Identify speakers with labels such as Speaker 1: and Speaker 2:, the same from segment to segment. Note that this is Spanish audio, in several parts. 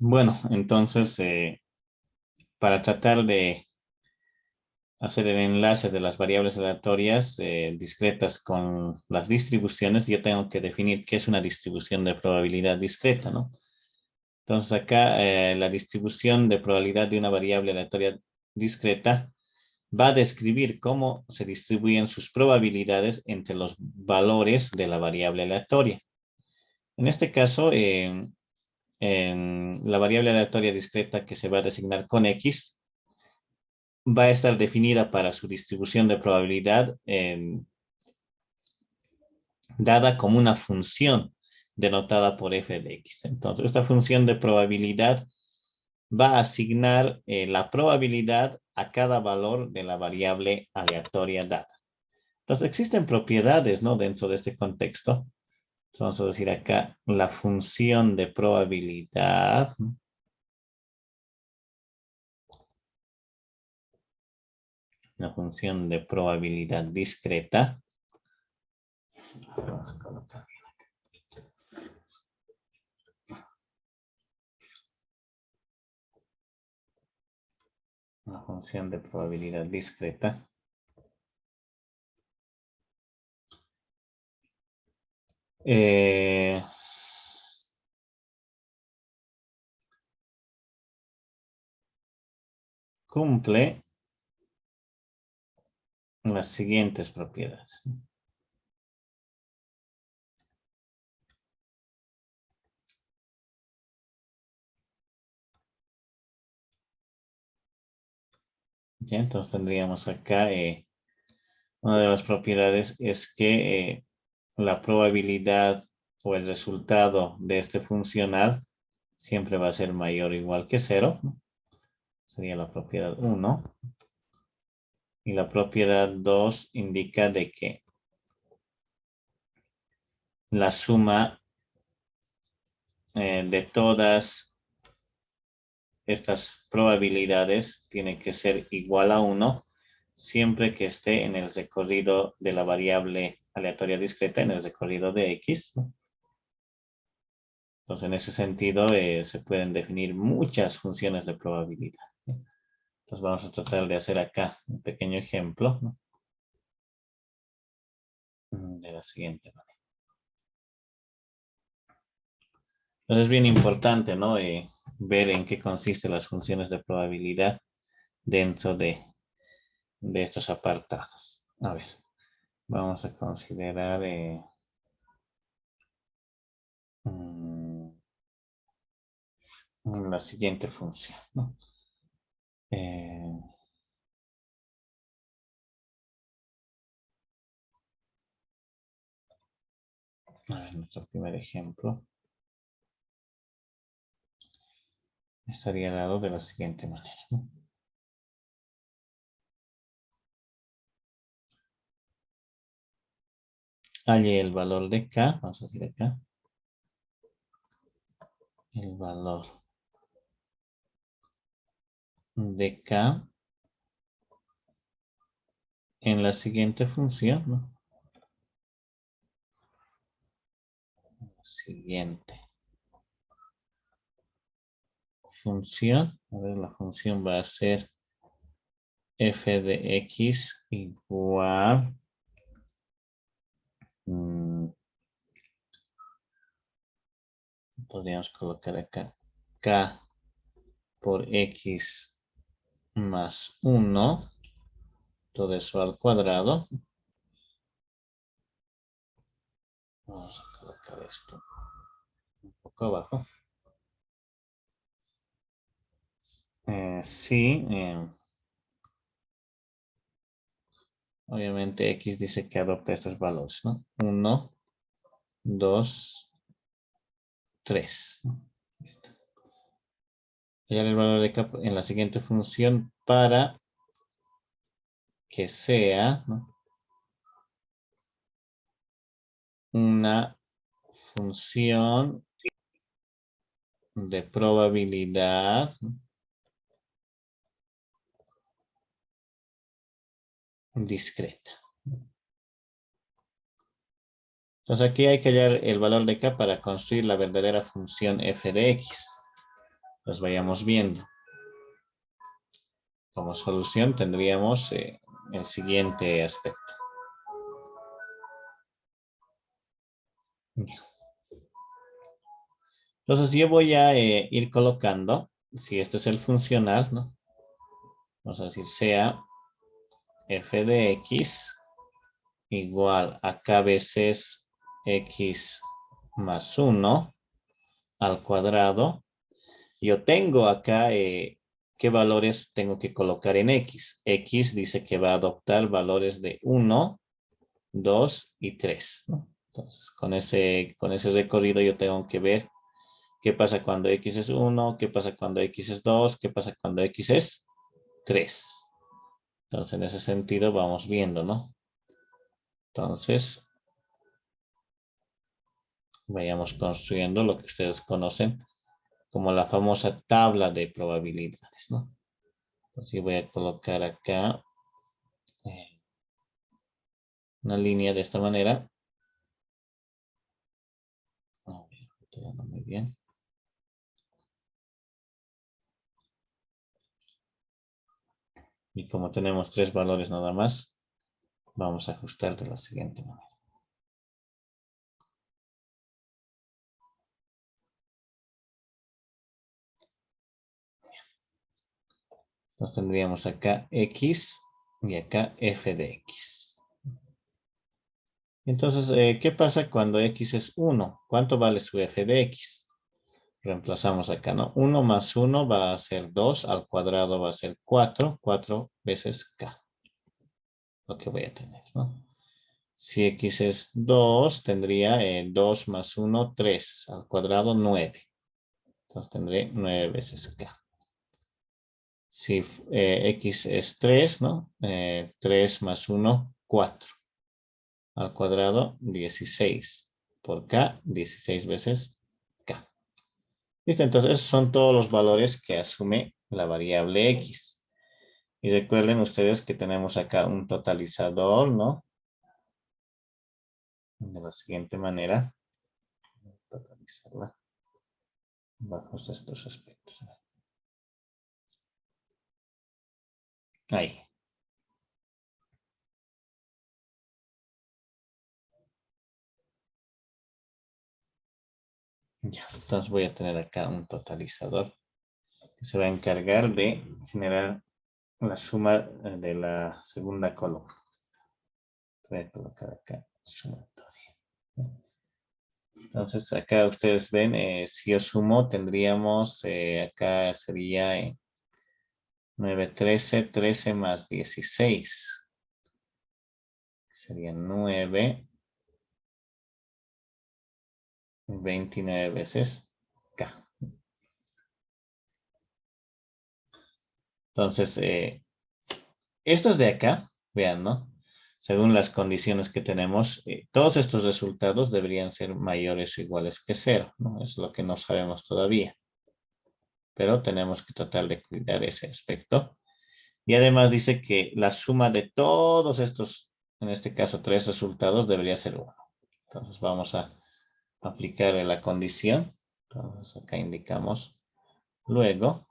Speaker 1: Bueno, entonces, para tratar de hacer el enlace de las variables aleatorias discretas con las distribuciones, yo tengo que definir qué es una distribución de probabilidad discreta, ¿no? Entonces acá la distribución de probabilidad de una variable aleatoria discreta va a describir cómo se distribuyen sus probabilidades entre los valores de la variable aleatoria. En este caso, en la variable aleatoria discreta que se va a designar con X, va a estar definida para su distribución de probabilidad dada como una función denotada por f de x. Entonces, esta función de probabilidad va a asignar la probabilidad a cada valor de la variable aleatoria dada. Entonces, existen propiedades, ¿no? Dentro de este contexto. Entonces, vamos a decir acá la función de probabilidad. La función de probabilidad discreta. Vamos a colocar. Una función de probabilidad discreta. Cumple las siguientes propiedades. ¿Ya? Entonces tendríamos acá una de las propiedades es que la probabilidad o el resultado de este funcional siempre va a ser mayor o igual que 0. Sería la propiedad 1. Y la propiedad 2 indica de que la suma de todas estas probabilidades tiene que ser igual a 1 siempre que esté en el recorrido de la variable aleatoria discreta, en el recorrido de X. Entonces, en ese sentido, se pueden definir muchas funciones de probabilidad. Entonces, vamos a tratar de hacer acá un pequeño ejemplo, ¿no? De la siguiente manera. Entonces, es bien importante, ¿no? Ver en qué consisten las funciones de probabilidad dentro de estos apartados. A ver, vamos a considerar la siguiente función, ¿no? A ver, nuestro primer ejemplo estaría dado de la siguiente manera, ¿no? Halle el valor de K, vamos a decir acá, el valor de K en la siguiente función, ¿no? Siguiente función, a ver, la función va a ser f de x igual podríamos colocar acá K por x más 1, todo eso al cuadrado. Vamos a colocar esto un poco abajo. Sí, obviamente X dice que adopta estos valores, ¿no? 1, 2, 3. Listo. Hallar el valor de K en la siguiente función para que sea, ¿no?, una función de probabilidad, ¿no?, discreta. Entonces aquí hay que hallar el valor de K para construir la verdadera función f de x. Los vayamos viendo. Como solución tendríamos el siguiente aspecto. Entonces yo voy a ir colocando, si este es el funcional, ¿no? Vamos a decir sea f de x igual a k veces x más 1 al cuadrado. Yo tengo acá qué valores tengo que colocar en x. X dice que va a adoptar valores de 1, 2 y 3, ¿no? Entonces, con ese recorrido yo tengo que ver qué pasa cuando x es 1, qué pasa cuando x es 2, qué pasa cuando x es 3. Entonces, en ese sentido vamos viendo, ¿no? Entonces, vayamos construyendo lo que ustedes conocen como la famosa tabla de probabilidades, ¿no? Así voy a colocar acá una línea de esta manera. No, quedando muy bien. Y como tenemos 3 valores nada más, vamos a ajustar de la siguiente manera. Entonces tendríamos acá x y acá f de x. Entonces, ¿qué pasa cuando x es 1? ¿Cuánto vale su f de x? Reemplazamos acá, ¿no? 1 más 1 va a ser 2, al cuadrado va a ser 4, 4 veces k. Lo que voy a tener, ¿no? Si x es 2, tendría 2 más 1, 3, al cuadrado 9. Entonces tendré 9 veces k. Si x es 3, ¿no? 3 más 1, 4. Al cuadrado, 16. Por k, 16 veces k. ¿Listo? Entonces, esos son todos los valores que asume la variable x. Y recuerden ustedes que tenemos acá un totalizador, ¿no? De la siguiente manera. Totalizarla bajo estos aspectos. Ahí. Ya, entonces voy a tener acá un totalizador que se va a encargar de generar la suma de la segunda columna. Voy a colocar acá sumatoria. Entonces acá ustedes ven, si yo sumo tendríamos, acá sería 9, 13, 13 más 16. Sería 9, 29 veces k. Entonces, estos de acá, vean, ¿no? Según las condiciones que tenemos, todos estos resultados deberían ser mayores o iguales que 0, ¿no? Es lo que no sabemos todavía. Pero tenemos que tratar de cuidar ese aspecto. Y además dice que la suma de todos estos, en este caso 3 resultados, debería ser 1. Entonces vamos a aplicar la condición. Entonces acá indicamos luego,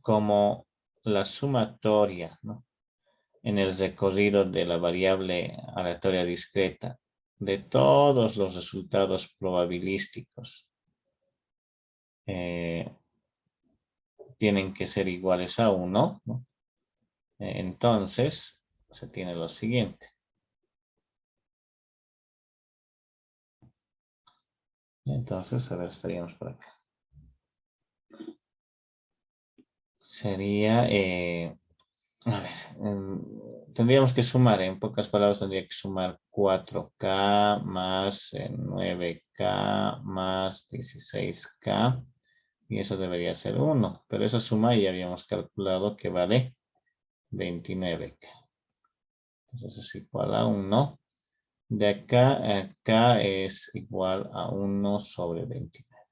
Speaker 1: como la sumatoria, ¿no? En el recorrido de la variable aleatoria discreta de todos los resultados probabilísticos tienen que ser iguales a 1, ¿no? Entonces se tiene lo siguiente. Entonces, ahora estaríamos por acá. Sería, a ver, tendríamos que sumar, en pocas palabras tendría que sumar 4k más 9k más 16k. Y eso debería ser 1. Pero esa suma ya habíamos calculado que vale 29k. Entonces es igual a 1. De acá a acá es igual a 1 sobre 29.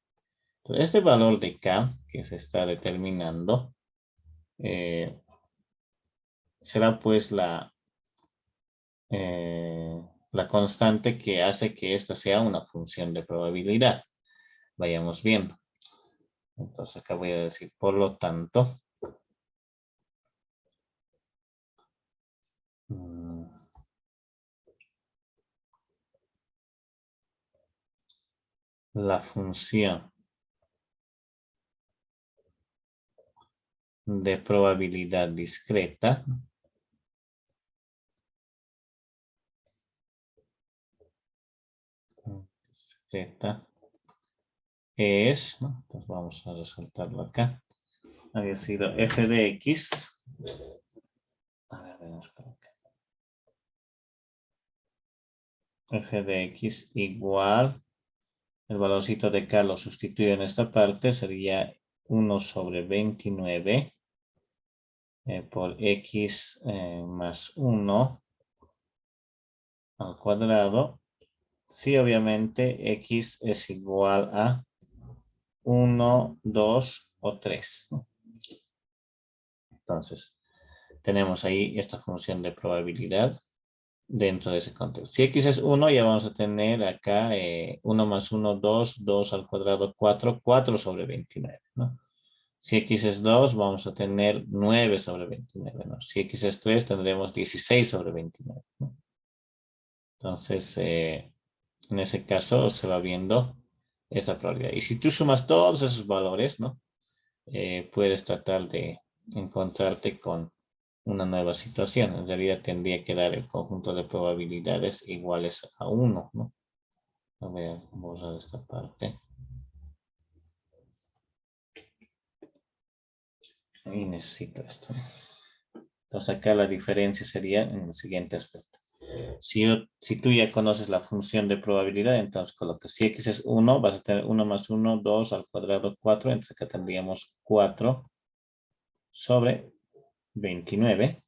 Speaker 1: Entonces, este valor de k que se está determinando será pues la la constante que hace que esta sea una función de probabilidad. Vayamos viendo. Entonces acá voy a decir, por lo tanto, la función de probabilidad discreta es, ¿no? Entonces vamos a resaltarlo acá, había sido f de x. A ver, veamos por acá. F de x igual, el valorcito de k lo sustituyo en esta parte, sería 1 sobre 29 por x más 1 al cuadrado. Si obviamente x es igual a 1, 2 o 3, ¿no? Entonces, tenemos ahí esta función de probabilidad dentro de ese contexto. Si x es 1, ya vamos a tener acá 1 más 1, 2, 2 al cuadrado, 4, 4 sobre 29, ¿no? Si x es 2, vamos a tener 9 sobre 29, ¿no? Si x es 3, tendremos 16 sobre 29, ¿no? Entonces, en ese caso se va viendo esta probabilidad. Y si tú sumas todos esos valores, ¿no? Puedes tratar de encontrarte con una nueva situación. En realidad tendría que dar el conjunto de probabilidades iguales a 1, ¿no? Voy a borrar esta parte. Y necesito esto, ¿no? Entonces acá la diferencia sería en el siguiente aspecto. Si tú ya conoces la función de probabilidad, entonces colocas si x es 1, vas a tener 1 más 1, 2 al cuadrado, 4. Entonces acá tendríamos 4 sobre 29.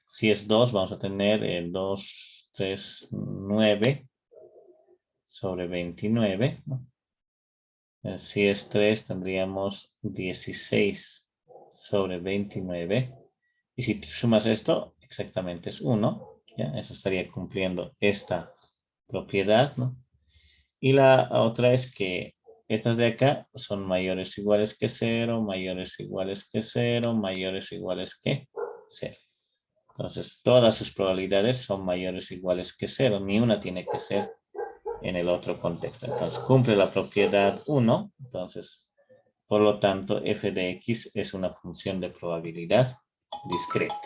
Speaker 1: Si es 2, vamos a tener 2, 3, 9 sobre 29, ¿no? Si es 3, tendríamos 16 sobre 29. Y si sumas esto, exactamente es 1. ¿Ya? Eso estaría cumpliendo esta propiedad, ¿no? Y la otra es que estas de acá son mayores o iguales que 0, mayores o iguales que 0, mayores o iguales que 0. Entonces, todas sus probabilidades son mayores o iguales que 0. Ni una tiene que ser en el otro contexto. Entonces, cumple la propiedad 1. Entonces, por lo tanto, f de x es una función de probabilidad discreta.